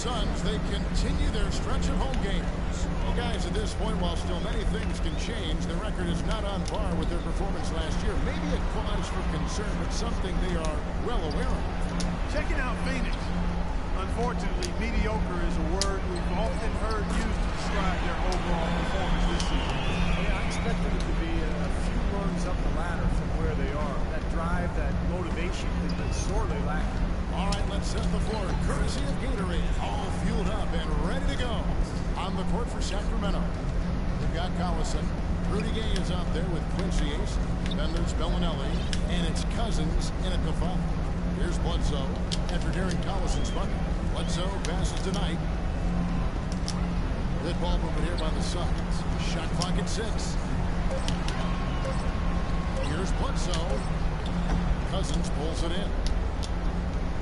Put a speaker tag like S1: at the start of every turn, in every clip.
S1: Suns, they continue their stretch of home games. Well, guys, at this point, while still many things can change, the record is not on par with their performance last year. Maybe a cause for concern, but something they are well aware of.
S2: Checking out Phoenix. Unfortunately, mediocre is a word we've often heard used to describe their overall performance this season.
S3: Yeah, I expected it to be a few rungs up the ladder from where they are. That drive, that motivation has been sorely lacking.
S1: All right, let's set the floor. Courtesy of Gatorade, all fueled up and ready to go. On the court for Sacramento, we've got Collison. Rudy Gay is out there with Quincy Ace. Then there's Bellinelli, and it's Cousins in a Kafan. Here's Bledsoe after Darren Collison's bucket. Bledsoe passes tonight. Good ball movement here by the Suns. Shot clock at 6. Here's Bledsoe. Cousins pulls it in.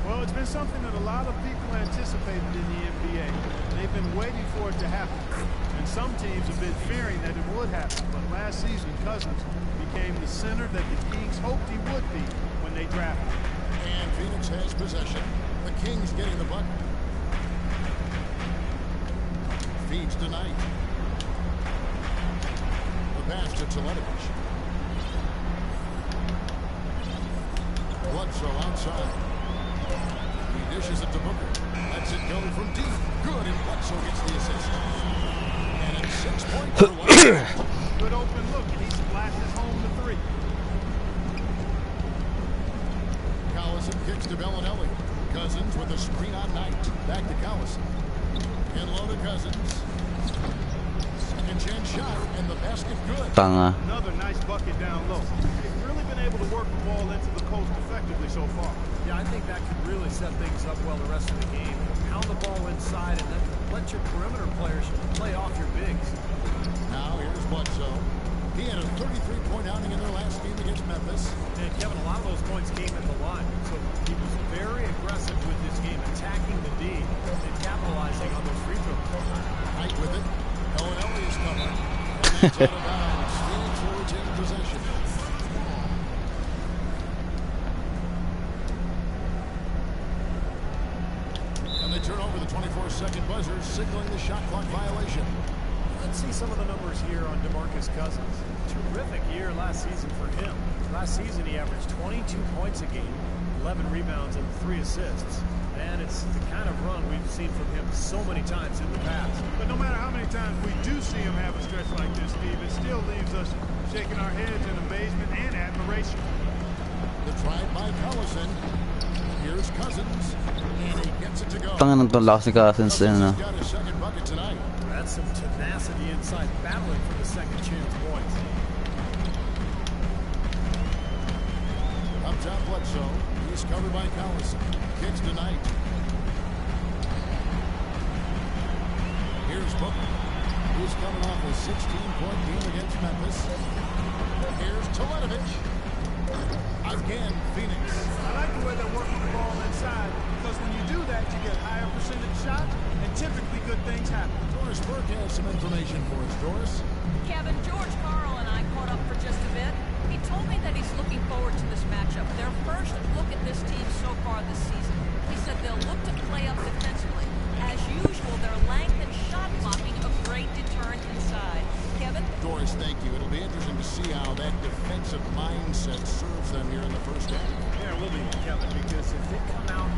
S2: Well, it's been something that a lot of people anticipated in the NBA. They've been waiting for it to happen. And some teams have been fearing that it would happen. But last season, Cousins became the center that the Kings hoped he would be when they drafted him.
S1: And Phoenix has possession. The Kings getting the bucket. Feeds tonight. The pass to Teletovic. Bledsoe outside. He dishes it to Booker. Lets it go from deep. Good, and Bledsoe gets the assist. And it's 6 points for Bledsoe.
S2: Good open look, and he splashes home the 3.
S1: Collison kicks to Bellinelli. Cousins with a screen on Knight. Back to Collison. In low to Cousins. Second chance shot, and the basket good.
S2: Another nice bucket down low. They've really been able to work the ball into the post effectively so far.
S3: Yeah, I think that could really set things up well the rest of the game. Pound the ball inside and then let your perimeter players play off your bigs.
S1: Now here's Bledsoe. He had a 33-point outing in their last game against Memphis.
S3: And Kevin, a lot of those points came at the line. So he was very aggressive with this game, attacking the D and capitalizing on those free throws.
S1: Knight with it. Bellinelli is covered. And that's out of bounds. Phoenix will retain possession. And they turn over the 24-second buzzer, signaling the shot clock violation.
S3: Let's see some of the numbers here on DeMarcus Cousins. Terrific year last season for him. Last season he averaged 22 points a game, 11 rebounds and 3 assists. And it's the kind of run we've seen from him so many times in the past.
S2: But no matter how many times we do see him have a stretch like this, Steve, it still leaves us shaking our heads in amazement and admiration.
S1: The try by Collison. Here's Cousins, and he gets it to go. Cousins has got his second bucket tonight.
S3: That's some tenacity inside, battling for the second chance points.
S1: Up top, Bledsoe. He's covered by Collison. Kicks tonight. Here's Booker. He's coming off a 16-point game against Memphis. Here's Teletovic. Again, Phoenix.
S2: I like the way they're working the ball inside, because when you do that, you get higher percentage shots, and typically good things happen.
S1: Doris Burke has some information for us. Doris?
S4: Kevin, George Karl and I caught up for just a bit. He told me that he's looking forward to this matchup. Their first look at this team so far this season. He said they'll look to play up defensively. As usual, their length and shot blocking a great deterrent inside. Kevin?
S1: Doris, thank you. It'll be interesting to see how that defensive mindset serves them here in the first half.
S3: Yeah, it will be, Kevin, because if they come out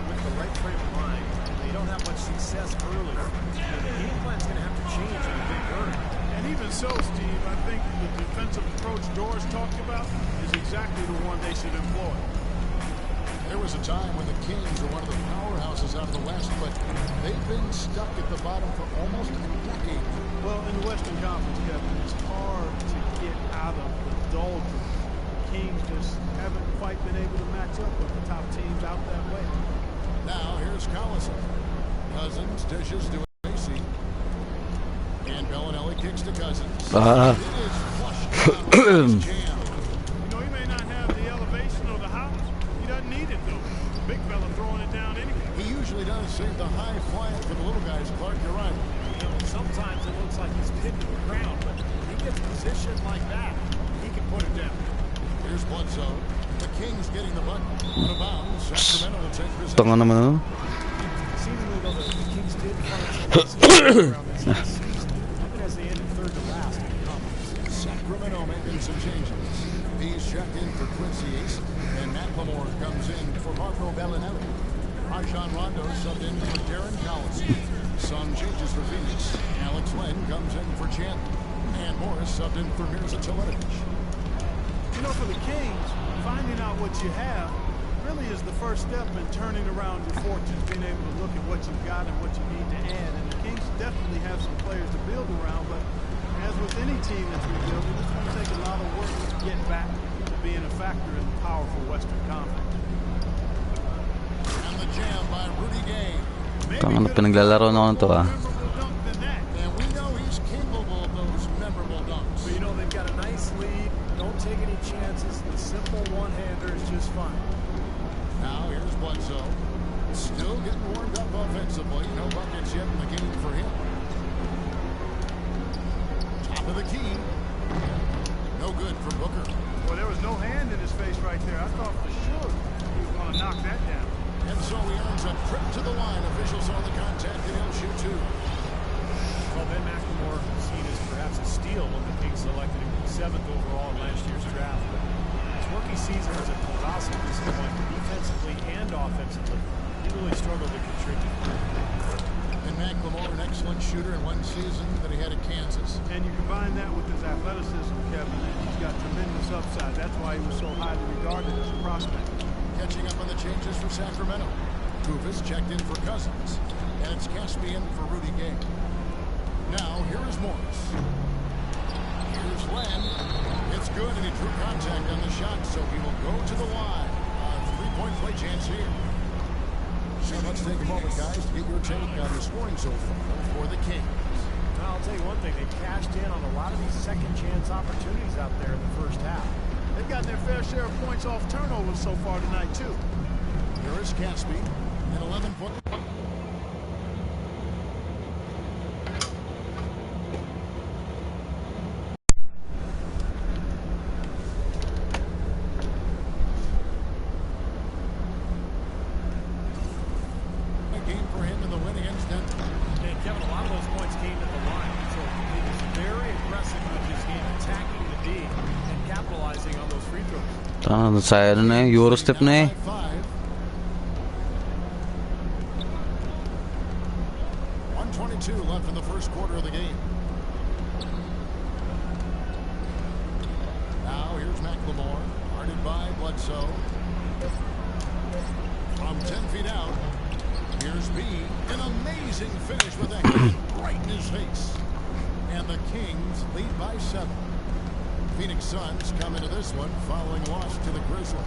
S3: with the right frame of mind, they don't have much success early, the game plan's going to have to change in a big hurry.
S2: And even so, Steve, I think the defensive approach Doris talked about is exactly the one they should employ.
S1: There was a time when the Kings were one of the powerhouses out of the West, but they've been stuck at the bottom for almost a decade.
S2: Well, in the Western Conference, Kevin, it's hard to get out of the doldrums. The Kings just haven't quite been able to match up with the top teams out that way.
S1: Now, here's Collison. Cousins dishes to Macy. And Bellinelli kicks to Cousins. It is flushed down.
S2: You know, he may not have the elevation or the house. He doesn't need it, though. Big fella throwing it down anyway.
S1: He usually does save the high flying for the little guys. Clark, you're right.
S3: You know, sometimes it looks like he's pinned to the ground, but he gets positioned like that, he can put it down.
S1: Here's Bledsoe. The Kings getting the bucket. Out of bounds. Sacramento will take possession.
S3: Seemingly, though, the Kings even as they ended third to last in the conference.
S1: Sacramento making some changes. He's checked in for Quincy Ace, and McLemore comes in for Marco Bellinelli. Rajon Rondo subbed in for Darren Collison. Some changes for Phoenix. Alex Len comes in for Chandler. And Morris subbed in for Mirza Teletovic.
S2: You know, for the Kings, finding out what you have really is the first step in turning around your fortunes, being able to look at what you've got and what you need to add. And the Kings definitely have some players to build around, but as with any team that's rebuilding, it's going to take a lot of work to get back to being a factor in the powerful Western Conference.
S1: And the jam by Rudy Gay.
S5: Tama na pinaglalaro na to ah.
S1: And we know he's capable of those memorable dunks.
S3: But you know, they've got a nice lead. Don't take any chances. The simple one-hander is just fine.
S1: Now here's Bledsoe. Still getting warmed up offensively. No buckets yet in the game for him. Top of the key. No good for Booker.
S2: Well, there was no hand in his face right there. I thought for sure he was going to knock that down.
S1: And so he earns a trip to the line. Officials on the contact, and he'll shoot two.
S3: Well, Ben McLemore seen as perhaps a steal when the Kings selected him 7th overall in last year's draft. But his rookie season was a colossal disappointment defensively and offensively. He really struggled to contribute.
S1: And McLemore, an excellent shooter in one season that he had at Kansas.
S2: And you combine that with his athleticism, Kevin, and he's got tremendous upside. That's why he was so highly regarded as a prospect.
S1: Catching up on the changes for Sacramento. Kufis checked in for Cousins. And it's Caspian for Rudy Gay. Now, here is Morris. Here's Len. It's good, and he drew contact on the shot, so he will go to the line. A three-point play chance here. So let's take a moment, guys, to get your take on the scoring so far for the Kings.
S3: Well, I'll tell you one thing. They cashed in on a lot of these second-chance opportunities out there in the first half.
S2: They've gotten their fair share of points off turnovers so far tonight, too.
S1: Here is Caspi, an 11-point. Game for him in the win against Denver.
S3: And Kevin, a lot of those points came at the line. So he was very aggressive with his game, attacking the D and capitalizing on those free throws.
S5: Tama sa ano na Euro step na eh.
S1: 1:22 left in the first quarter of the game. Now here's McLemore, guarded by Bledsoe. From 10 feet out, here's B. An amazing finish with that right in his face. And the Kings lead by 7. Phoenix Suns come into this one following loss to the Grizzlies.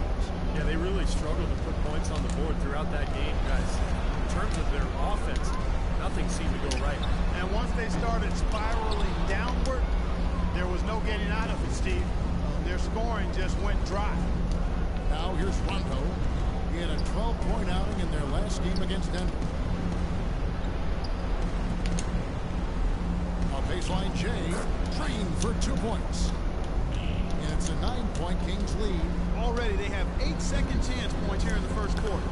S3: Yeah, they really struggled to put points on the board throughout that game, guys. In terms of their offense, nothing seemed to go right.
S2: And once they started spiraling downward, there was no getting out of it, Steve. Their scoring just went dry.
S1: Now here's Rondo. He had a 12-point outing in their last game against Denver. A baseline J, trained for 2 points. And it's a 9-point Kings lead.
S2: Already they have 8 second chance points here in the first quarter.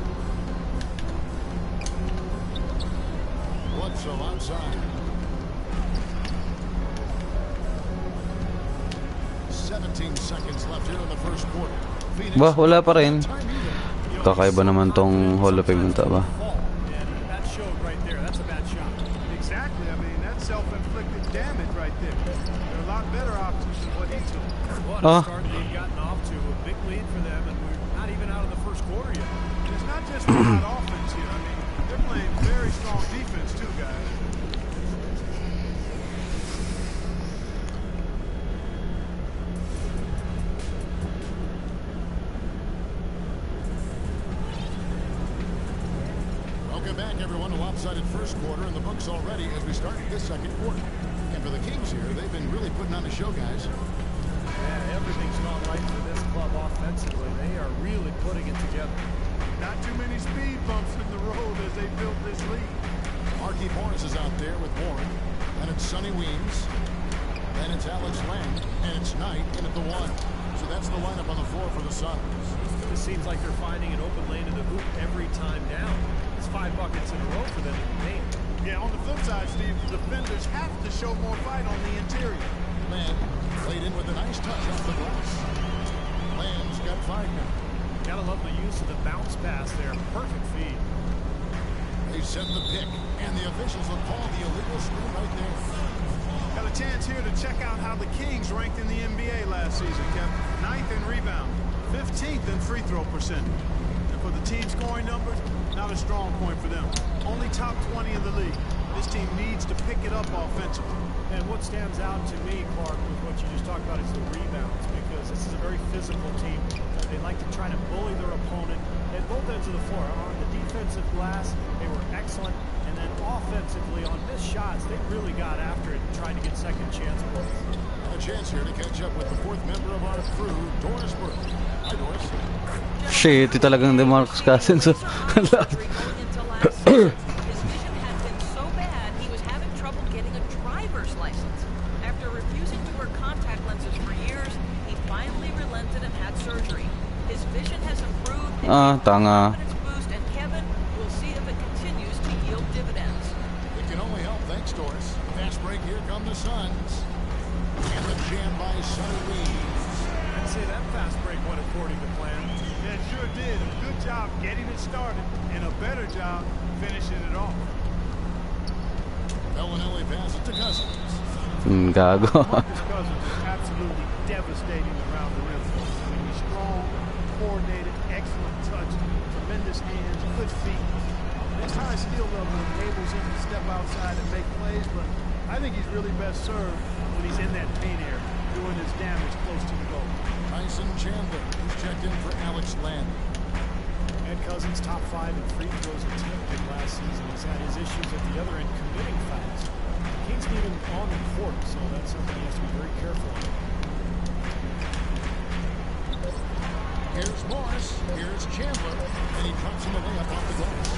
S1: Bledsoe outside. 17 seconds left here in the first quarter. Phoenix,
S5: Bah, wala pa rin. Kakaiba naman tong Hall of Fame nito ba?
S3: And that showed right there. That's a bad shot.
S2: Exactly. I mean, that's self-inflicted damage right there. There are a lot better options than what he took.
S3: What a start they've gotten off to. A big lead for them, and we're not even out of the first quarter yet.
S2: And it's not just about offense here. I mean, they're playing very strong defense too, guys.
S1: welcome back, everyone. A lopsided first quarter in the books already as we start this second quarter. And for the Kings here, they've been really putting on a show, guys.
S3: Yeah, everything's gone right for this club offensively. They are really putting it together.
S2: Not too many speed bumps in the road as they built this lead.
S1: Marquise Morris is out there with Warren. And it's Sonny Weems. Then it's Alex Len. And it's Knight in at the 1. So that's the lineup on the floor for the Suns.
S3: It seems like they're finding an open lane in the hoop every time down. It's 5 buckets in a row for them in the paint.
S2: Yeah, on the flip side, Steve, the defenders have to show more fight on the interior.
S1: Lamb played in with a nice touch off the glass. Lamb's got 5 now.
S3: Gotta love the use of the bounce pass there. Perfect feed.
S1: They set the pick, and the officials will call the illegal screen right there.
S2: Got a chance here to check out how the Kings ranked in the NBA last season, Kevin. 9th in rebound, 15th in free throw percentage. And for the team scoring numbers, not a strong point for them. Only top 20 in the league. This team needs to pick it up offensively.
S3: And what stands out to me, Clark, with what you just talked about is the rebounds, because this is a very physical team. They like to try to bully their opponent at both ends of the floor. On the defensive glass, they were excellent. And then offensively, on missed shots, they really got after it and tried to get second chance points.
S1: A chance here to catch up with the 4th member of our crew, Doris Burke. Hi, Doris.
S5: Shit, ito talagang DeMarcus Cousins.
S4: His vision had been so bad, he was having trouble getting a driver's license. After refusing to wear contact lenses for years, he finally relented and had surgery. His vision has improved.
S5: Tanga.
S4: Boost, and Kevin, we'll see if it continues to yield dividends.
S1: It can only help, thanks, Doris. Fast break, here come the Suns. And the jam by Sonny Reeves.
S3: I'd say that fast break went according to plan.
S2: Yeah, it sure did. A good job getting it started, and a better job finishing it off.
S1: Bellinelli passes to Cousins.
S5: Gago.
S2: Marcus Cousins is absolutely devastating around the rim. I mean, he's strong, coordinated, excellent touch, tremendous hands, good feet. This high skill level enables him to step outside and make plays, but I think he's really best served when he's in that paint area, doing his damage close to the goal.
S1: Tyson Chandler, who's checked in for Alex Land.
S3: And Cousins top 5 in free throws attempted last season. He's had his issues at the other end committing fouls. The Kings need him on the court, so that's something he has to be very careful of.
S1: Here's Morris, here's Chandler, and he drops him away up off the glass.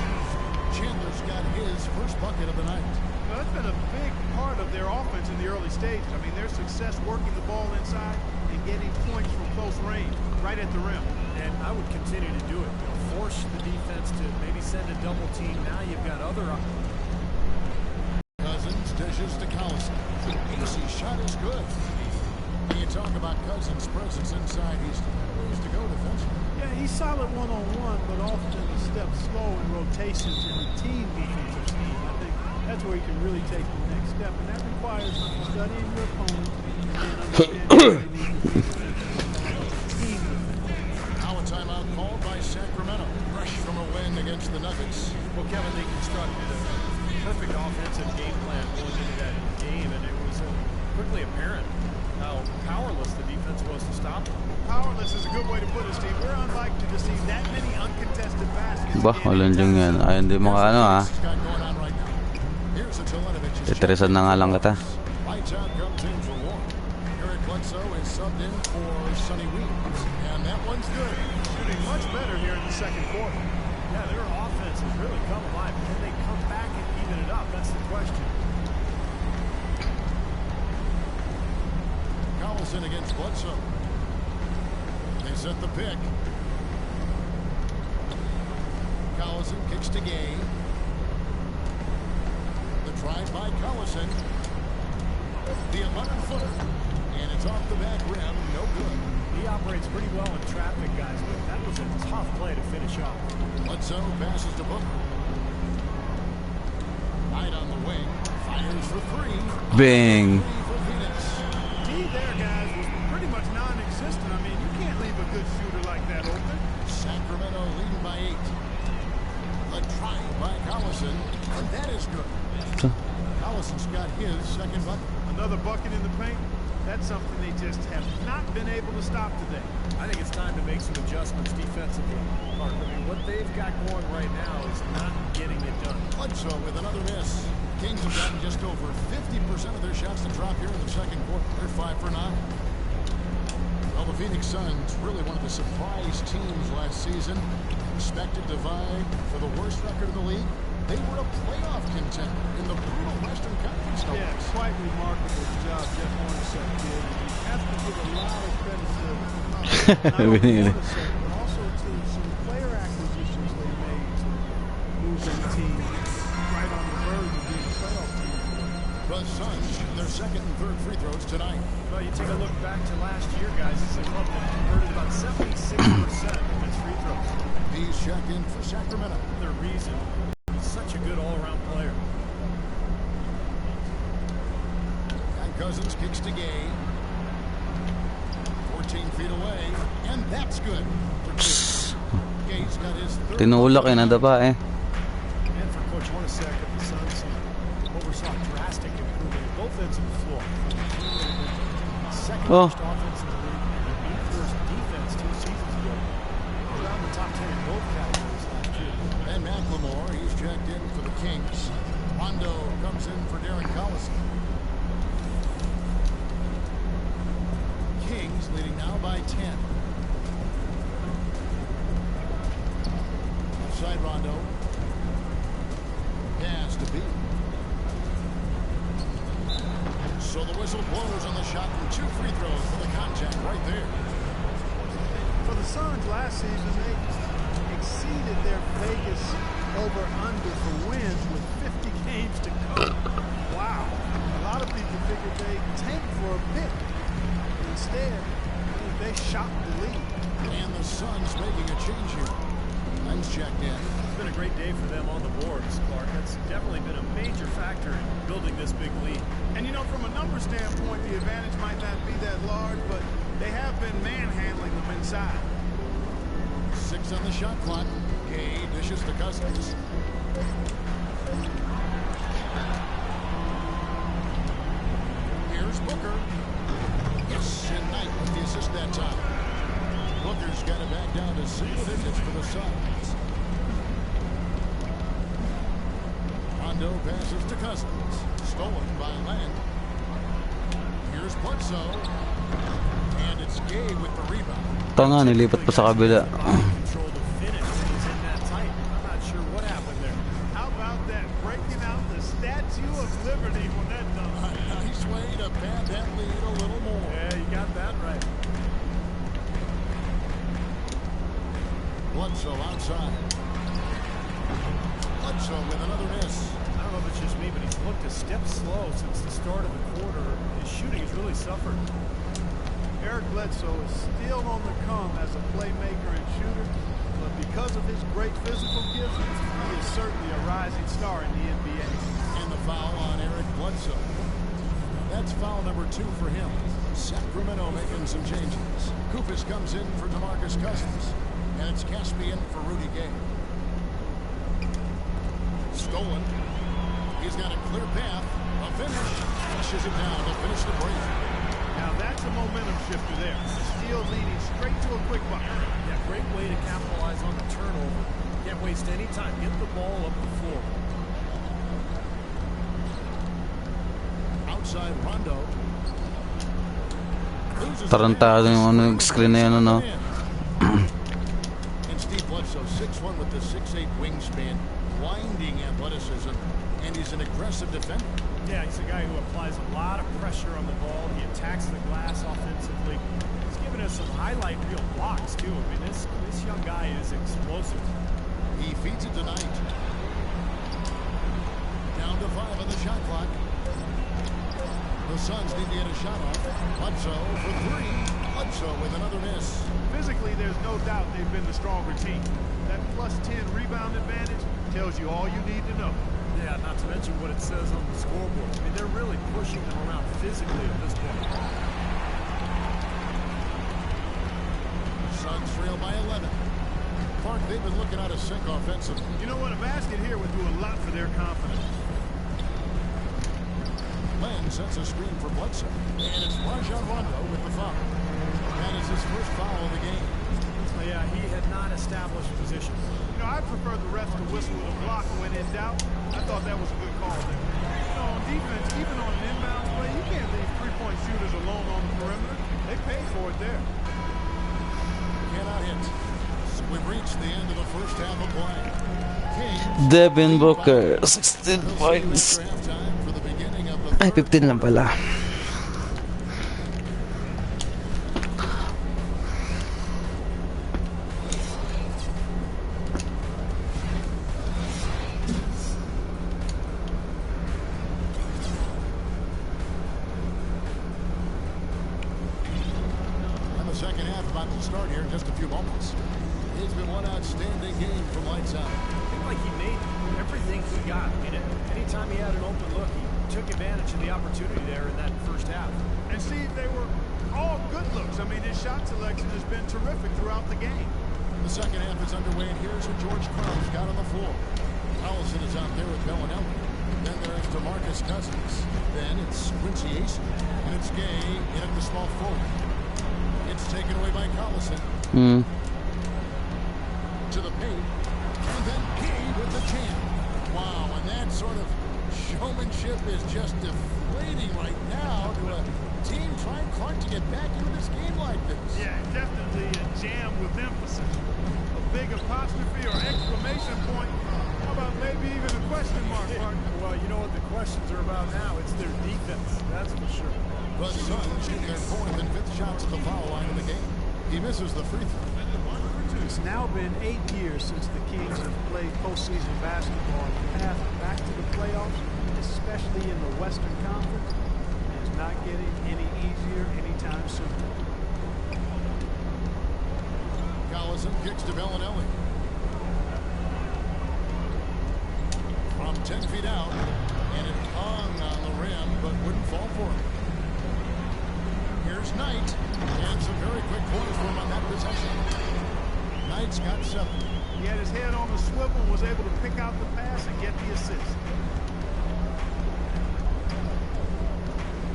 S1: Chandler's got his first bucket of the night.
S2: Well, that's been a big part of their offense in the early stage. I mean, their success working the ball inside and getting points from close range, right at the rim.
S3: And I would continue to do it. Force the defense to maybe send a double team. Now you've got other
S1: Cousins dishes to Collison. Easy shot is good. When you talk about Cousins' presence inside, he's ways to go defensively.
S2: Yeah, he's solid one-on-one, but often a step slow in rotation to the team defensive scheme. I think that's where he can really take the next step, and that requires studying your opponent and then understanding what they need to do. Team defense.
S1: Now a timeout called by Sacramento. Fresh from a win against the Nuggets.
S3: Well, Kevin, they constructed a perfect offensive game plan going into that game, and it was quickly apparent how powerless the defense was to stop them.
S2: Powerless is a good way to put it, Steve. We're unlikely to see that many uncontested baskets.
S5: Bah, walang dyan yan. Ay, hindi mo ano
S1: Here's a Teletovic.
S5: Titirisan na nga lang kita.
S1: Lights out comes in for Warren. Eric Bledsoe is subbed in for Sonny Weems. And that one's good.
S2: Shooting much better here in the second quarter.
S3: Yeah, their offense has really come alive. Can they come back and even it up? That's the question.
S1: Collison against Bledsoe. They set the pick. Collison kicks to Gay. The drive by Collison. The 11-footer. And it's off the back rim. No good.
S3: He operates pretty well in traffic, guys, but that was a tough play to finish off.
S1: Bledsoe passes to Booker. Knight on the wing. Fires for 3.
S5: Bing.
S1: For Phoenix.
S2: D there, guys, was pretty much non-existent. I mean, you can't leave a good shooter like that open.
S1: Sacramento leading by 8. The drive by Collison. And that is good. Collison's got his second bucket.
S2: Another bucket in the paint. That's something they just have not been able to stop today.
S3: I think it's time to make some adjustments defensively. Mark, I mean, what they've got going right now is not getting it done.
S1: Bledsoe with another miss. Kings have gotten just over 50% of their shots to drop here in the second quarter. They're 5 for 9. Well, the Phoenix Suns, really one of the surprise teams last season. Expected to vie for the worst record in the league. They were a playoff contender in the brutal Western Conference.
S2: Yeah, quite remarkable job Jeff Hornacek did. And you have to give a lot of credit to not only Hornacek, but also to some player acquisitions they made to move their team right on the verge of being
S1: The Suns shoot their second and third free throws tonight.
S3: Well, you take a look back to last year, guys. It's a club that converted about 76% of its free throws.
S1: He's checked in for Sacramento.
S3: The reason he's such a good all-around player.
S1: And Cousins kicks to Gay. 14 feet away, and that's good for two. Gay's got his third.
S5: Tinulak eh, nadapa eh.
S3: And for Coach Hornacek of the Suns, he oversaw drastic improvement at both ends of the floor. Second worst offense in the league, and eighth worst defense 2 seasons ago. Around the top 10 in both categories last year.
S1: And McLemore, he's checked in for the Kings. Rondo comes in for Darren Collison. Kings leading now by 10. Outside Rondo. Pass to B. So the whistle blows on the shot from 2 free throws for the contact right there.
S2: For the Suns last season, they exceeded their Vegas over-under for wins with 50 games to go. Wow. A lot of people figured they'd tank for a bit. Instead, they shocked the league.
S1: And the Suns making a change here. Len's checked in.
S3: It's been a great day for them on the boards, Clark. That's definitely been a major factor in building this big lead.
S2: And you know, from a number standpoint, the advantage might not be that large, but they have been manhandling them inside.
S1: 6 on the shot clock. Gay dishes to Cousins. Here's Booker. Yes, and Knight with the assist that time. Booker's got it back down to single digits for the Suns. Rondo passes to Cousins. Stolen by Len. Here's Bledsoe. And it's Gay with the rebound.
S5: Tanga, nilipat pa sa kabila.
S3: Control the finish when he's in that tight. I'm not sure what happened there.
S2: How about that? Breaking out the Statue of Liberty when that done.
S1: Nice way to pad that lead a little more.
S3: Yeah, you got that right.
S1: Bledsoe outside. Bledsoe with another miss.
S3: I don't know if it's just me, but he's looked a step slow since the start of the quarter. His shooting has really suffered.
S2: Eric Bledsoe is still on the come as a playmaker and shooter, but because of his great physical gifts, he is certainly a rising star in the NBA.
S1: And the foul on Eric Bledsoe. That's foul number 2 for him. Sacramento making some changes. Koufis comes in for DeMarcus Cousins. And it's Caspian for Rudy Gay. Stolen. He's got a clear path. A finish. Flushes it down to finish the break.
S2: Now that's a momentum shifter there. Steele leading straight to a quick bucket.
S3: Yeah, great way to capitalize on the turnover. Can't waste any time. Get the ball up the floor.
S1: Outside Rondo.
S5: Tarantado yung screen na yan, ano.
S1: And Steve Bledsoe, 6'1" with the 6'8" wingspan, winding athleticism, and he's an aggressive defender.
S3: Yeah, he's a guy who applies a lot of pressure on the ball. He attacks the glass offensively. He's given us some highlight reel blocks, too. I mean, this young guy is explosive.
S1: He feeds it tonight. Down to 5 on the shot clock. The Suns need to get a shot off. Bledsoe for 3. Bledsoe with another miss.
S2: Physically, there's no doubt they've been the stronger team. That plus 10 rebound advantage tells you all you need to know.
S3: Yeah, not to mention what it says on the scoreboard. I mean, they're really pushing them around physically at this point.
S1: Suns trail by 11. Clark, they've been looking out of sync offensively.
S2: You know what? A basket here would do a lot for their confidence.
S1: Len sets a screen for Bledsoe. And it's Rajon Rondo with the foul. That is his first foul of the game.
S3: Yeah, he had not established position.
S2: You know, I prefer the refs to whistle with a block when in doubt. I thought that was a good call there. You know, on defense, even on an inbound play, you can't leave three-point shooters alone on the perimeter. They paid for it there.
S1: Cannot hit. So we've reached the end of the first half of play. Kings,
S5: Devin Booker, 16 points.
S1: halftime for the beginning of the
S5: Ay, 15 lang pala.
S1: will start here in just a few moments. It's been one outstanding game from lights out.
S3: I think like he made everything he got. I mean, anytime he had an open look, he took advantage of the opportunity there in that first half.
S2: And see, they were all good looks. I mean, his shot selection has been terrific throughout the game.
S1: The second half is underway, and here's what George Carl's got on the floor. Allison is out there with Bellinelli. Then there's DeMarcus Cousins. Then it's Quincy Ace. And it's Gay in at the small forward. It's taken away by Collison. To the paint. And then Gay with the jam. Wow, and that sort of showmanship is just deflating right now to a team trying Clark to get back into this game like this.
S2: Yeah, definitely a jam with emphasis. A big apostrophe or exclamation point. How about maybe even a question mark, Mark?
S3: Well, you know what the questions are about now. It's their defense, that's for sure.
S1: The Suns shoot their fourth and fifth shots at the foul line of the game. He misses the free throw.
S2: It's now been 8 years since the Kings have played postseason basketball. The path back to the playoffs, especially in the Western Conference, is not getting any easier anytime soon.
S1: Collison kicks to Bellinelli. From 10 feet out, and it hung on the rim, but wouldn't fall for him. Here's Knight, and some very quick points for him on that possession. Knight's got 7.
S2: He had his head on the swivel and was able to pick out the pass and get the assist.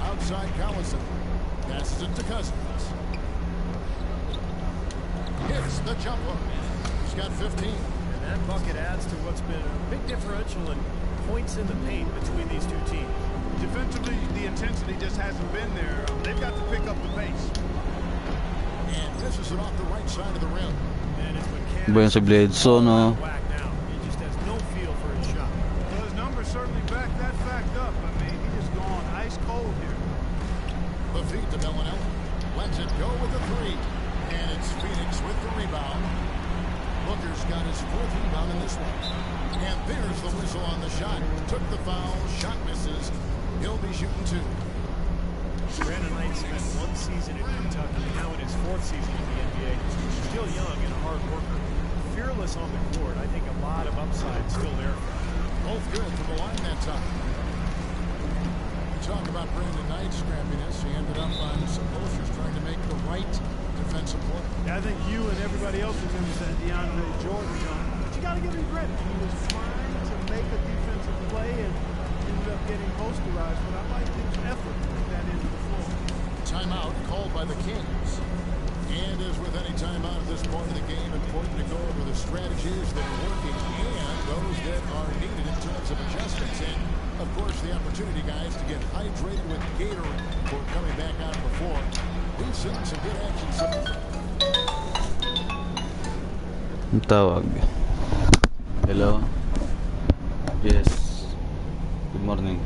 S1: Outside Collison. Passes it to Cousins. Hits the jump hook. He's got 15.
S3: And that bucket adds to what's been a big differential in points in the paint between these two teams.
S2: Defensively, the intensity just hasn't been there. They've got to pick up the pace.
S1: And misses it off the right side of the rim.
S3: And his mechanics
S5: Iba yung sa Bledsoe, no?
S3: whack now. He just has no feel for his shot.
S2: Well, his numbers certainly back that fact up. I mean, he has gone ice cold here.
S1: The feed to Bellinelli. Lets it go with the 3. And it's Phoenix with the rebound. Booker's got his 4th rebound in this one. And there's the whistle on the shot. Took the foul. Shot misses. He'll be shooting 2.
S3: Brandon Knight spent 1 season in Kentucky, now in his 4th season in the NBA. Still young and a hard worker. Fearless on the court. I think a lot of upside still there.
S1: Both good from the line that time. We talk about Brandon Knight's scrappiness. He ended up on some posters trying to make the right defensive play.
S2: Yeah, I think you and everybody else remembers that DeAndre Jordan young. But you got to give him credit. He was trying to make a defensive play and ended up getting posterized. But I like his effort to put that into the floor.
S1: Timeout called by the Kings. And as with any timeout at this point of the game, important to go over the strategies that are working and those that are needed in terms of adjustments. And, of course, the opportunity, guys, to get hydrated with Gatorade for coming back out before. We've seen some good action so far.
S5: Ang tawag. Hello? Yes. Good morning.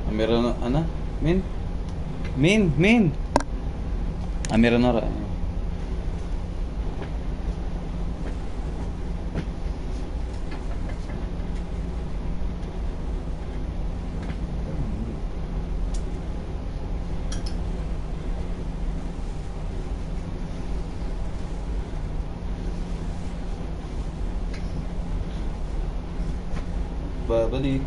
S5: Meron na, ano? Min? Meron na rin. Babalik.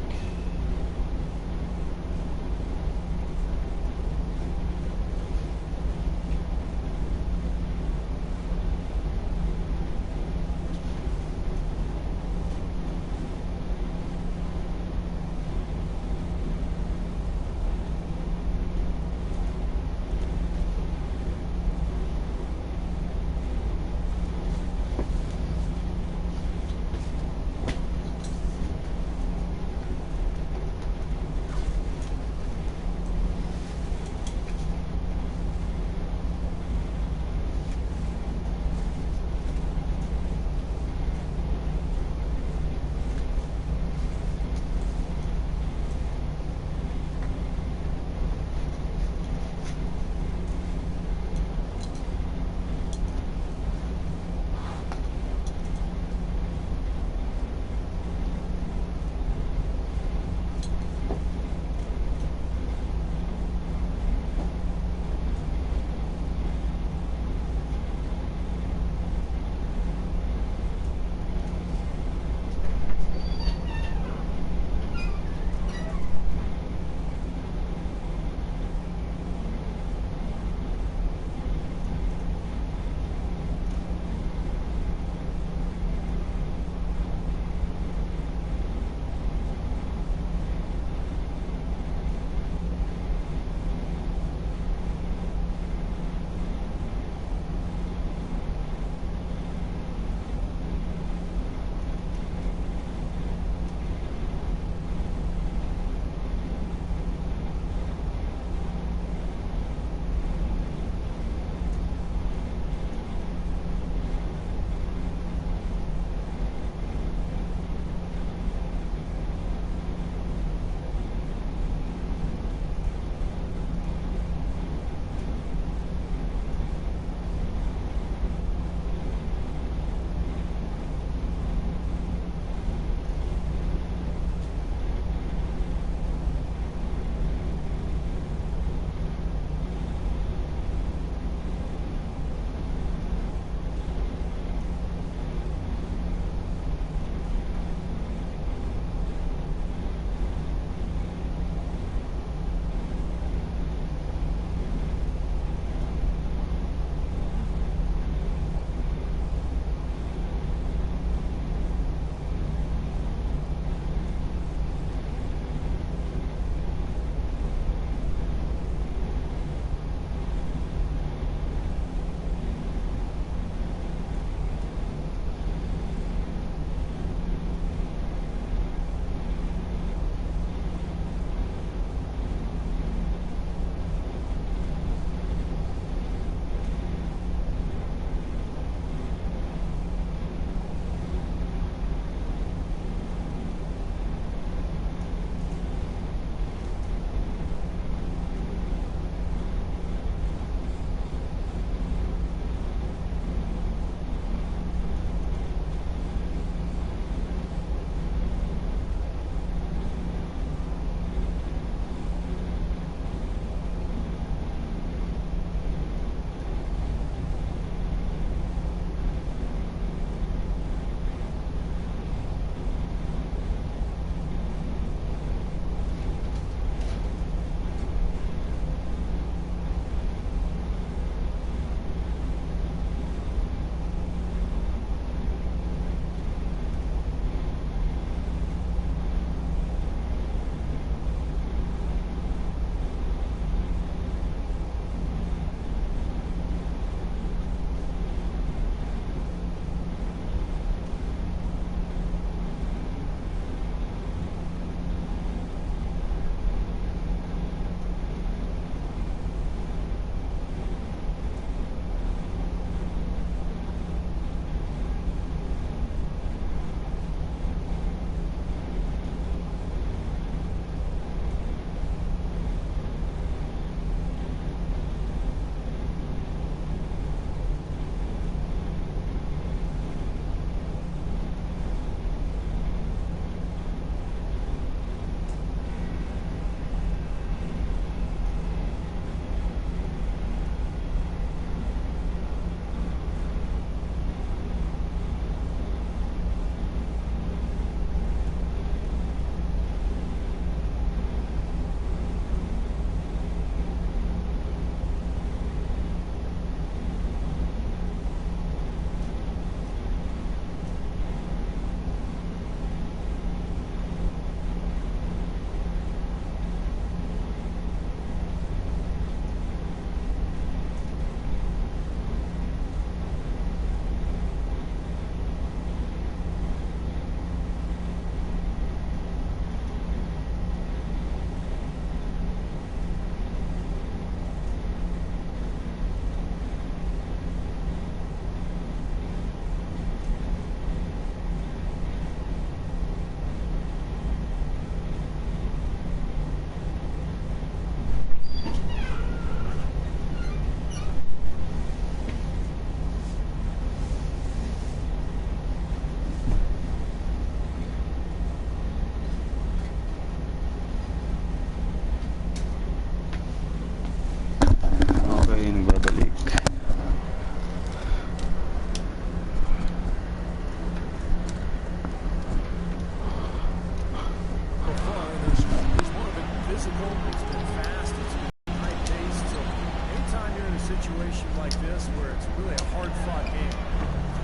S3: like this where it's really a hard-fought game.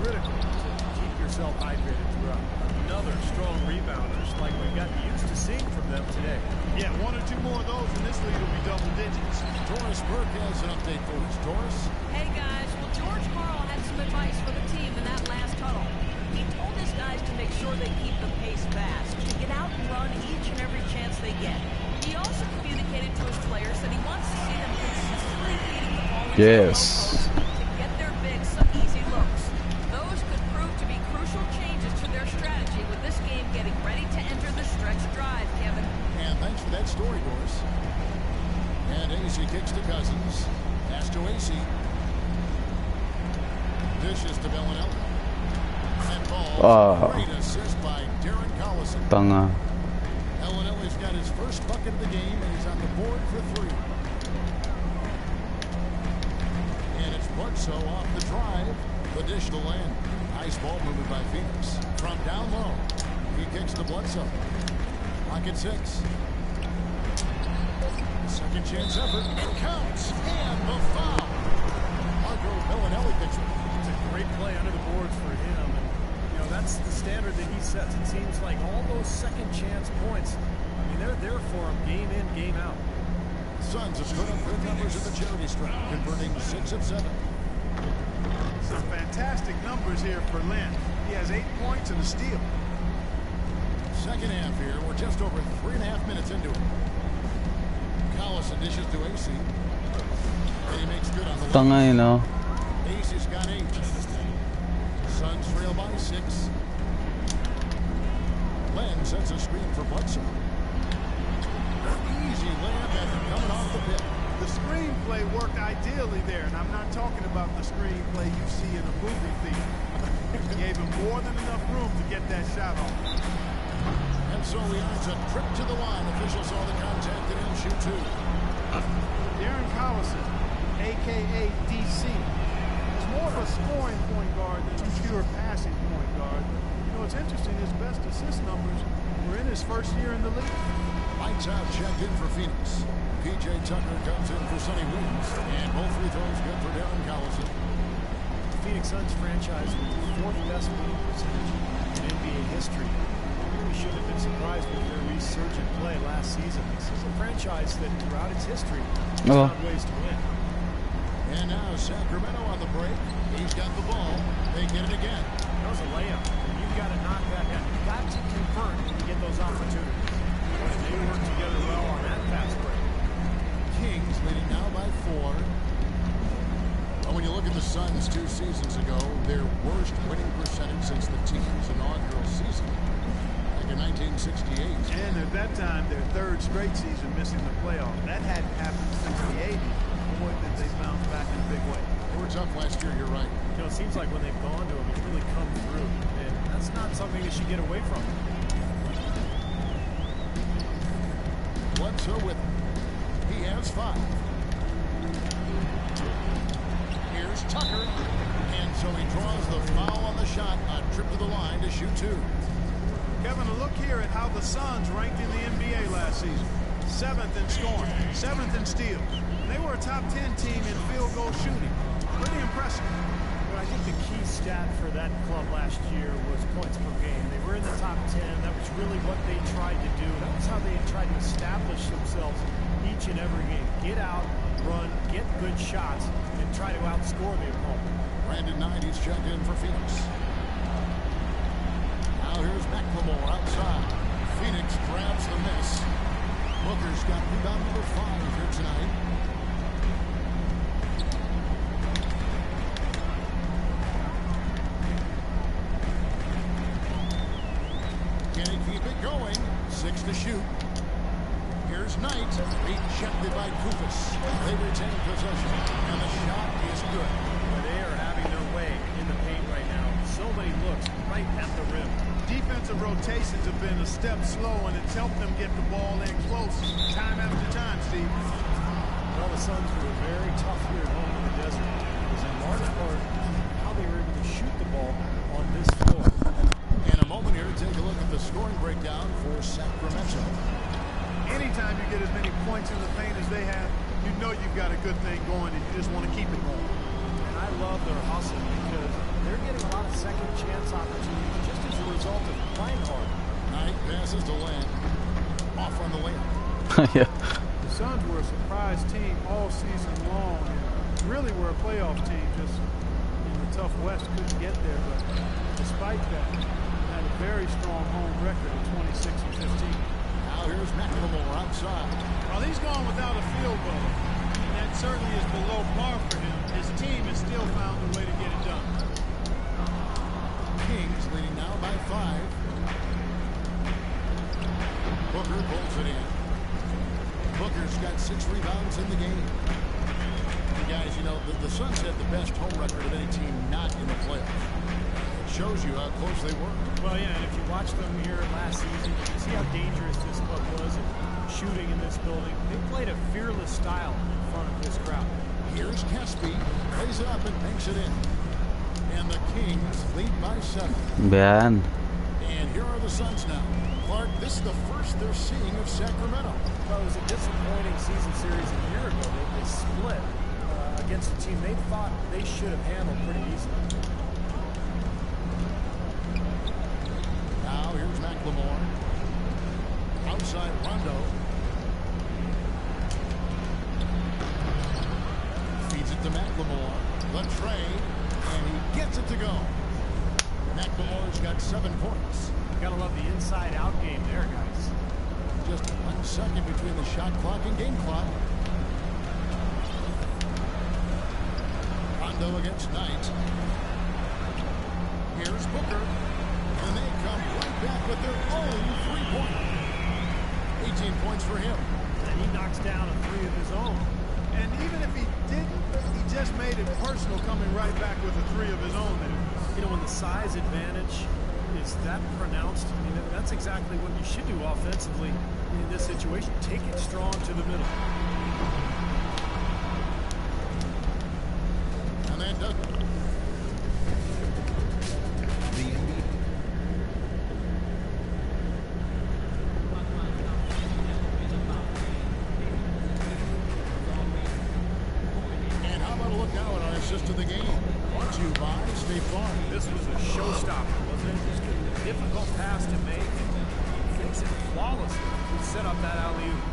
S3: Critical to keep yourself hydrated throughout. Another strong rebounder, like we've gotten used to seeing from them today.
S2: Yeah, 1 or 2 more of those and this lead will be double digits.
S1: Doris Burke has an update for us. Doris?
S4: Hey, guys. Well, George Karl had some advice for the team in that last huddle. He told his guys to make sure they keep the pace fast, to get out and run each and every chance they get. He also communicated to his players that he wants to see them consistently feeding the ball into the post to get their bigs some easy looks. Those could prove to be crucial changes to their strategy with this game getting ready to enter the stretch drive, Kevin.
S1: And thanks for that story, Doris. And AC kicks to Cousins. Pass to AC. Dishes to Bellinelli. And ball. Great assist by Darren Collison.
S5: Tanga.
S1: Bellinelli's got his first bucket of the game, and he's on the board for 3. And it's Bledsoe off the drive. The dish to land. Nice ball movement by Phoenix. From down low, he kicks to Bledsoe. Pocket 6. Second chance effort. It counts. And the foul. Marco Bellinelli picks it.
S3: It's a great play under the boards for him. And, you know, that's the standard that he sets. It seems like all those second chance points, I mean, they're there for him game in, game out.
S1: Suns have put up good numbers in the charity stripe, converting 6 of 7.
S2: Some fantastic numbers here for Lynn. He has 8 points and a steal.
S1: Second half here. We're just over 3.5 minutes into it. Collison dishes to AC. And he makes good on the
S5: Tanga, you know.
S1: AC's got 8. Suns trail by 6. Len sets a screen for Bledsoe. Easy layup after coming off the pit.
S2: The screenplay worked ideally there, and I'm not talking about the screenplay you see in a movie theater. He gave him more than enough room to get that shot off.
S1: And so he earns a trip to the line. Officials saw the contact and he'll shoot 2.
S2: Darren Collison, a.k.a. DC, is more of a scoring point guard than a pure passing point guard. You know, it's interesting, his best assist numbers were in his first year in the league.
S1: Lights out, checked in for Phoenix. P.J. Tucker comes in for Sonny Williams. And both free throws good for Darren Collison.
S3: The Phoenix Suns franchise with the 4th best winning percentage in NBA history. We shouldn't have been surprised with their resurgent play last season. This is a franchise that throughout its history has found ways to win.
S1: And now Sacramento on the break. He's got the ball. They get it again.
S3: That was a layup. You've got to knock that down. You've got to convert when you get those opportunities. They work together well on that fast break.
S1: Kings leading now by 4. But when you look at the Suns 2 seasons ago, their worst winning percentage since the team's inaugural season, back in 1968.
S2: And at that time, their 3rd straight season missing the playoffs. That hadn't happened since the 80s. Boy, did they bounce back in a big way.
S1: They were tough last year, you're right.
S3: You know, it seems like when they've gone to them, it's really come through. And that's not something that should get away from them.
S1: Bledsoe with him. He has 5. Here's Tucker. And so he draws the foul on the shot. A trip to the line to shoot 2.
S2: Kevin, a look here at how the Suns ranked in the NBA last season. 7th in scoring, 7th in steals. And they were a top 10 team in field goal shooting. Pretty impressive.
S3: But I think the key stat for that club last year was points per game. They were in the top 10. That was really what they tried to do. That was how they tried to establish themselves each and every game. Get out, run, get good shots, and try to outscore the opponent.
S1: Brandon Knight, he's checked in for Phoenix. Now here's McLemore outside. Phoenix grabs the miss. Booker's got rebound number 5 here tonight. Can he keep it going? 6 to shoot. Here's Knight. Rejected by Kufis. They retain possession. And the shot is good.
S3: They are having their way in the paint right now. So many looks right at the rim.
S2: Defensive rotations have been a step slow, and it's helped them get the ball in close time after time, Steve.
S3: Well, the Suns were very tough here at home in the desert. It was in large part how they were able to shoot the ball on this floor.
S1: In a moment here, take a look at the scoring breakdown for Sacramento.
S2: Anytime you get as many points in the paint as they have, you know you've got a good thing going, and you just want to keep it going.
S3: I love their hustle because they're getting a lot of second chance opportunities just as a result of playing hard.
S1: Knight passes to Lynn. Off on the layup.
S5: Yeah.
S2: The Suns were a surprise team all season long, and really were a playoff team. Just in the tough West couldn't get there, but despite that, had a very strong home record of 26-15.
S1: Now here's McLemore outside.
S2: Well, he's gone without a field goal. That certainly is below par for him. His team has still found a way to get it done.
S1: Kings leading now by 5. Booker pulls it in. Booker's got 6 rebounds in the game. And guys, you know, the Suns had the best home record of any team not in the playoffs. It shows you how close they were.
S3: Well, yeah, and if you watch them here last season, you see how dangerous this club was at shooting in this building. They played a fearless style in front of this crowd.
S1: Here's Caspi. Plays it up and banks it in. And the Kings lead by 7.
S5: Yan.
S1: And here are the Suns now. Clark, this is the first they're seeing of Sacramento.
S3: Well, it was a disappointing season series a year ago. They split against a team they thought they should have handled pretty easily.
S1: Now here's McLemore. Outside Rondo. Feeds it to McLemore. The trade. And he gets it to go. McLemore's got 7 points.
S3: Gotta love the inside-out game there, guys.
S1: Just 1 second between the shot clock and game clock. Rondo against Knight. Here's Booker. And they come right back with their own 3-pointer. 18 points for him.
S3: And he knocks down a 3 of his own.
S2: And even if he didn't, he just made it personal coming right back with a 3 of his own.
S3: You know, when the size advantage is that pronounced, I mean, that's exactly what you should do offensively in this situation. Take it strong to the middle.
S1: And then Doug. The NBA. And how about a look now at our assist of the game? Brought to you by State Farm.
S3: This was a showstopper, wasn't it? Just a difficult pass to make. He makes it flawlessly. He set up that alley-oop.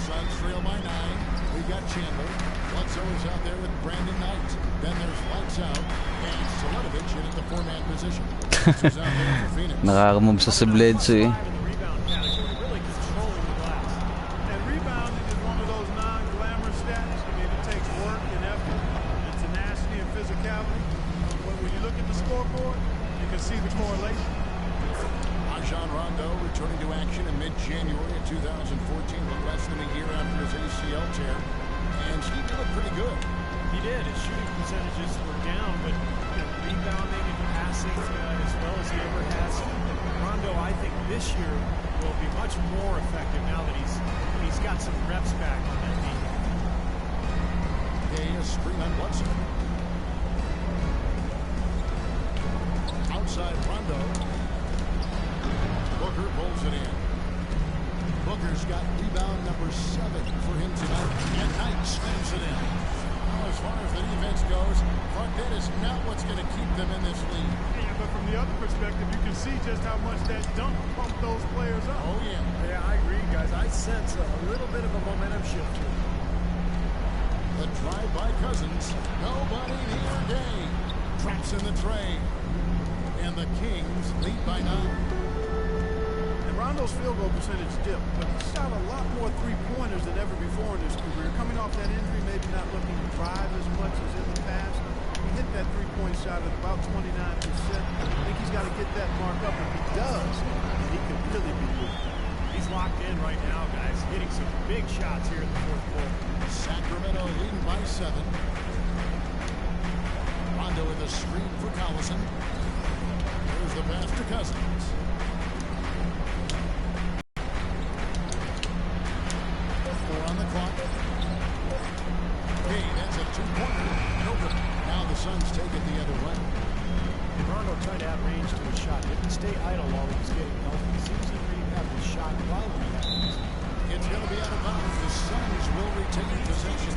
S1: Suns trail by 9. We got Chandler. Bledsoe is out there with Brandon Knight. Then there's Lights Out. And Seletovic in at the 4-man position. Who's out there for Phoenix.
S5: Nakakamove sa si Bledsoe eh.
S3: Really controlling the glass.
S2: And rebounding is one of those non-glamour stats. I mean, it takes work and effort and tenacity and physicality. But when you look at the scoreboard, you can see the correlation.
S1: Rajon Rondo returning to action in mid-January of 2014, less than a year after his ACL tear. And he looked pretty good.
S3: He did. His shooting percentages were down, but rebounding and passing as well as he ever has. Rondo, I think this year will be much more effective now that he's got some reps back on that team.
S1: Gay is screen on Bledsoe. Outside Rondo. Booker pulls it in. Booker's got rebound number 7 for him tonight. And Knight slams it in. Well, as far as the defense goes, Clark, that is not what's going to keep them in this league.
S2: Yeah, but from the other perspective, you can see just how much that dunk pumped those players up.
S1: Oh, yeah.
S3: Yeah, I agree, guys. I sense a little bit of a momentum shift here.
S1: The drive by Cousins. Nobody near Gay. Traps in the tray. And the Kings lead by 9.
S2: Rondo's field goal percentage dipped, but he shot a lot more three-pointers than ever before in his career. Coming off that injury, maybe not looking to drive as much as in the past. He hit that three-point shot at about 29%. I think he's got to get that mark up. If he does, then he could really be good.
S3: He's locked in right now, guys. Hitting some big shots here in the fourth quarter.
S1: Sacramento leading by 7. Rondo with a screen for Collison. Here's the pass to Cousins. On the clock. Hey, that's a 2-pointer. No good. Now the Suns take it the other way.
S3: Rondo tried to have range to his shot. Didn't stay idle while he was getting healthy. Seems like he have his shot while he had it.
S1: It's going to be out of bounds. The Suns will retain possession.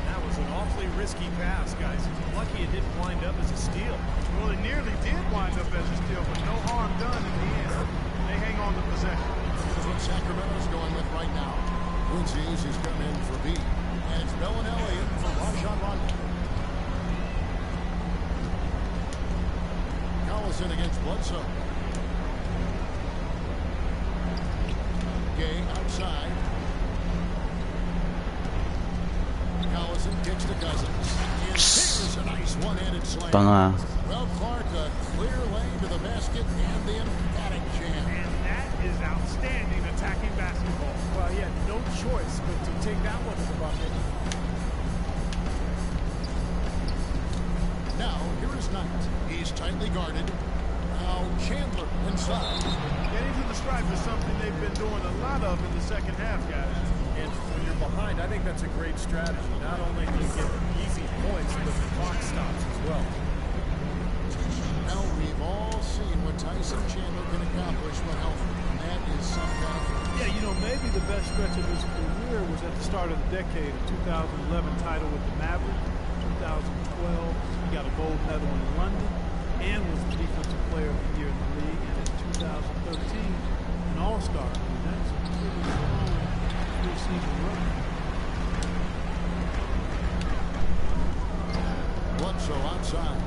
S3: That was an awfully risky pass, guys. Lucky it didn't wind up as a steal.
S2: Well, it nearly did wind up as a steal, but no harm done in the end. They hang on to possession.
S1: Here's what Sacramento's going with right now. Quincy has come in for B. And it's Bellinelli in for Rajon Rondo. Collison against Bledsoe. Gay outside. Collison kicks to Cousins. And there's a nice one-handed slam.
S5: Tanga.
S1: Well, Clark, a clear lane to the basket and the emphatic jam.
S2: And that is outstanding attacking basketball.
S3: Well, he had no choice but to take that one to the bucket.
S1: Now, here is Knight. He's tightly guarded. Now, Chandler inside.
S2: Getting to the stripe is something they've been doing a lot of in the second half, guys.
S3: And when you're behind, I think that's a great strategy. Not only do you get easy points, but the clock stops as well.
S1: Well, we've all seen what Tyson Chandler can accomplish when healthy. And that is some kind of...
S2: Yeah, you know, maybe the best stretch of his career was at the start of the decade. The 2011 title with the Mavericks. 2012, he got a gold medal in London and was the defensive player of the year in the league. And in 2013, an all-star. I mean, that's a pretty long three-season run.
S1: Bledsoe outside.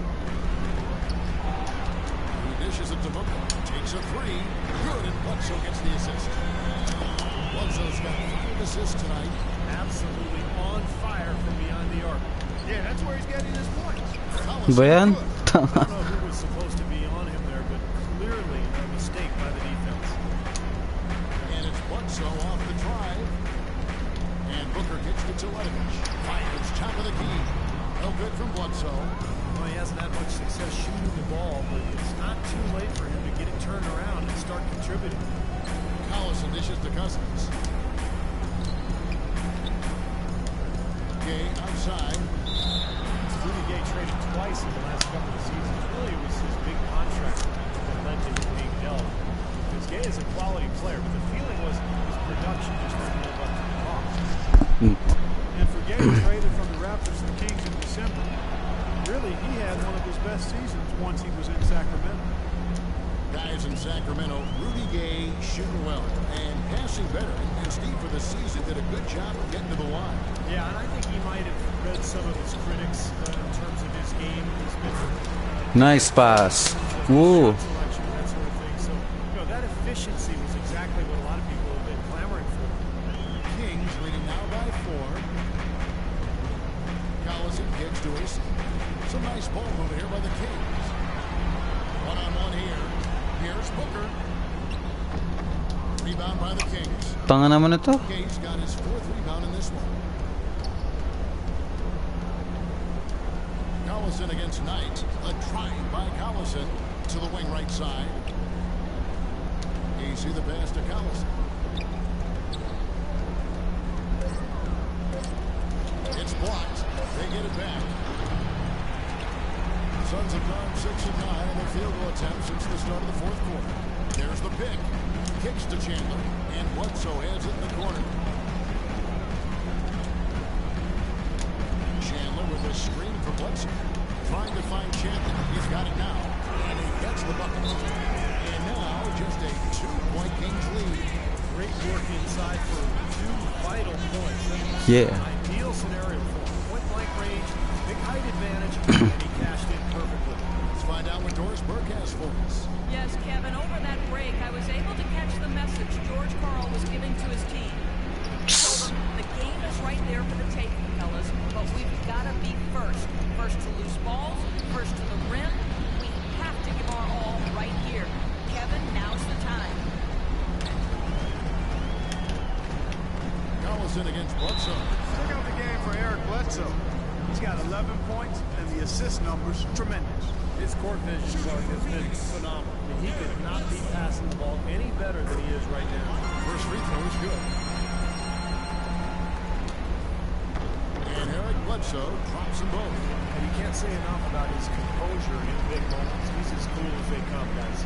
S1: He dishes it to Booker. Takes a three. Good, and Bledsoe gets the assist. Bledsoe's got 5 assists tonight.
S3: Absolutely on fire from beyond the arc.
S2: Yeah, that's where he's getting his points.
S5: Ba yan?
S3: I don't know who was supposed to be on him there, but clearly a mistake by the defense.
S1: And it's Bledsoe off the drive. And Booker gets to Teletovic. Fires top of the key. No good from Bledsoe.
S3: Well, he hasn't had much success shooting the ball, but it's not too late for him to get it turned around and start contributing.
S1: Collison dishes to Cousins. Gay outside.
S3: Rudy Gay traded twice in the last couple of seasons. Really, it was his big contract that led to him being dealt. Because Gay is a quality player, but the feeling was his production just didn't live up to the cost.
S2: And for Gay, traded from the Raptors to the Kings in December. Really, he had one of his best seasons once he was in Sacramento.
S1: Guys in Sacramento, Rudy Gay shooting well and passing better. And Steve, for the season, did a good job of getting to the line.
S3: Yeah, and I think he might have read some of his critics in terms of his game. He's been
S5: Nice pass. Woo.
S3: shot selection, that sort of thing. So, you know, that efficiency was exactly what a lot of people have been clamoring for.
S1: Kings leading now by 4. Collison gets to us. Some nice ball movement here by the Kings. One-on-one here. Here's Booker. Rebound by the Kings.
S5: Tanga naman ito.
S1: Gay's got his 4th rebound in this one. Collison against Knight. A drive by Collison to the wing right side. Easy the pass to Collison. It's blocked. They get it back. Suns have gone 6 of 9 on their field goal attempts since the start of the 4th quarter. There's the pick. Kicks to Chandler. And Bledsoe has it in the corner. Chandler with a screen for Bledsoe. Trying to find Chandler. He's got it now. And he gets the bucket. And now just a 2-point Kings lead.
S3: Great work inside for 2 vital points. That's
S5: Yeah.
S3: an ideal scenario for him. Point-blank range, big height advantage, and he cashed in perfectly.
S1: Let's find out what Doris Burke has for us.
S4: Yes, Kevin, over that break, I was able to catch the message George Karl was giving to his team. He told them, the game is right there for the taking, fellas, but we've got to be first. First to loose balls, first to the rim. We have to give our all right here. Kevin, now's the time.
S1: Collison against Bledsoe.
S2: Look out the game for Eric Bledsoe. He's got 11 points, and the assist numbers tremendous.
S3: His court vision, Clark, has been phenomenal. I mean, he could not be passing the ball any better than he is right now.
S1: First free throw is good. And Eric Bledsoe drops them both.
S3: And you can't say enough about his composure in big moments. He's as cool as they come, guys.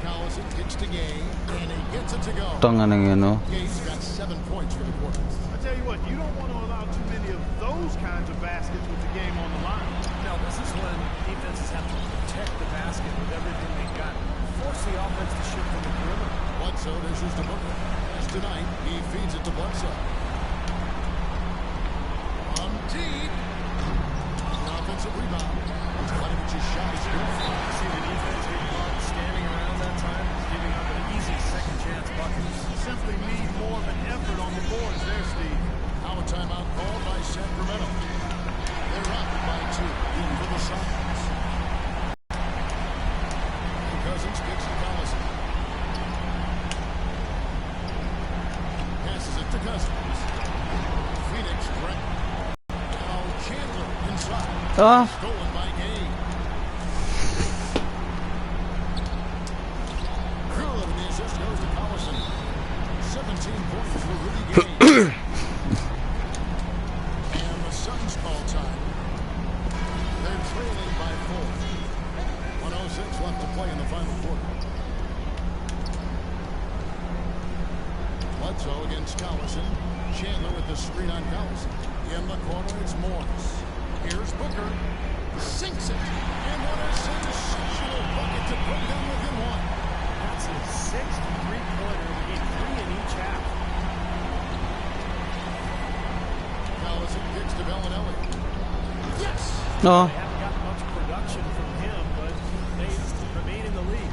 S1: Collison Collison kicks to Gay, and he gets it to go.
S5: Tanga nang yan, no?
S1: Gay's got 7 points for the quarter.
S2: I tell you what, you don't want to allow too many of those kinds of baskets with the game on the line.
S3: Now, this is when defenses have to protect the basket with everything they got. Force the offense to shoot from the perimeter.
S1: Bledsoe dishes to Booker. As tonight, he feeds it to Bledsoe. On deep. An offensive rebound. Kladivich's shot is good.
S3: See the defense getting caught standing around that time, giving up an easy second chance bucket.
S2: Simply need more of an effort on the boards there, Steve.
S1: Now a timeout called by Sacramento. They're up by 2. In for the Suns. Cousins kicks to Collison. Passes it to Cousins. Phoenix Brett. Now Chandler inside.
S5: Ah!
S1: Stolen by Gay. Good, and the assist goes to Collison. 17 points for Rudy Gay. And the Suns call time. They're trailing by 4. 1:06 left to play in the final quarter. Bledsoe against Collison. Chandler with the screen on Collison. In the corner, it's Morris. Here's Booker. Sinks it. And what a sensational bucket to put them within 1.
S3: That's his 6th three-pointer. He gave 3 in each half.
S1: Collison kicks to Bellinelli. Yes!
S5: No.
S3: They haven't gotten much production from him, but they remain in the lead.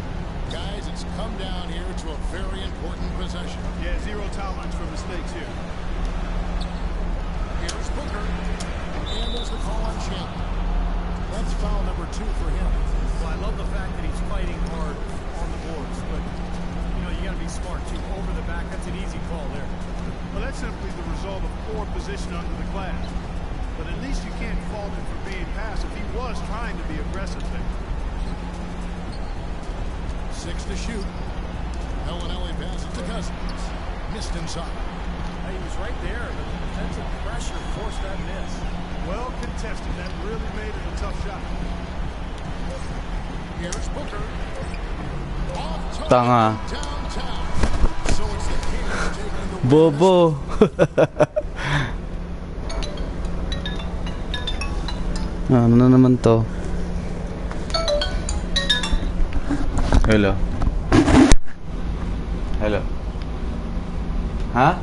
S1: Guys, it's come down here to a very important possession.
S2: Yeah, zero tolerance for mistakes here.
S1: Here's Booker. And there's the call on Chandler. That's foul number 2 for him.
S3: Well, I love the fact that he's fighting hard on the boards, but, you know, you got to be smart, too. Over the back, that's an easy call there.
S2: Well, that's simply the result of poor position under the glass. But at least you can't fault him for being passive. He was trying to be aggressive there.
S1: 6 to shoot. Bellinelli passes to Cousins. Missed inside.
S3: He was right there, but the defensive pressure forced that miss.
S2: Well contested. That really made it a tough shot.
S1: Here's Booker. Off target
S5: Tanga.
S1: downtown. So it's the Kings taking the win.
S5: Bobo. Ano na naman to? Hello. Hello. Ha?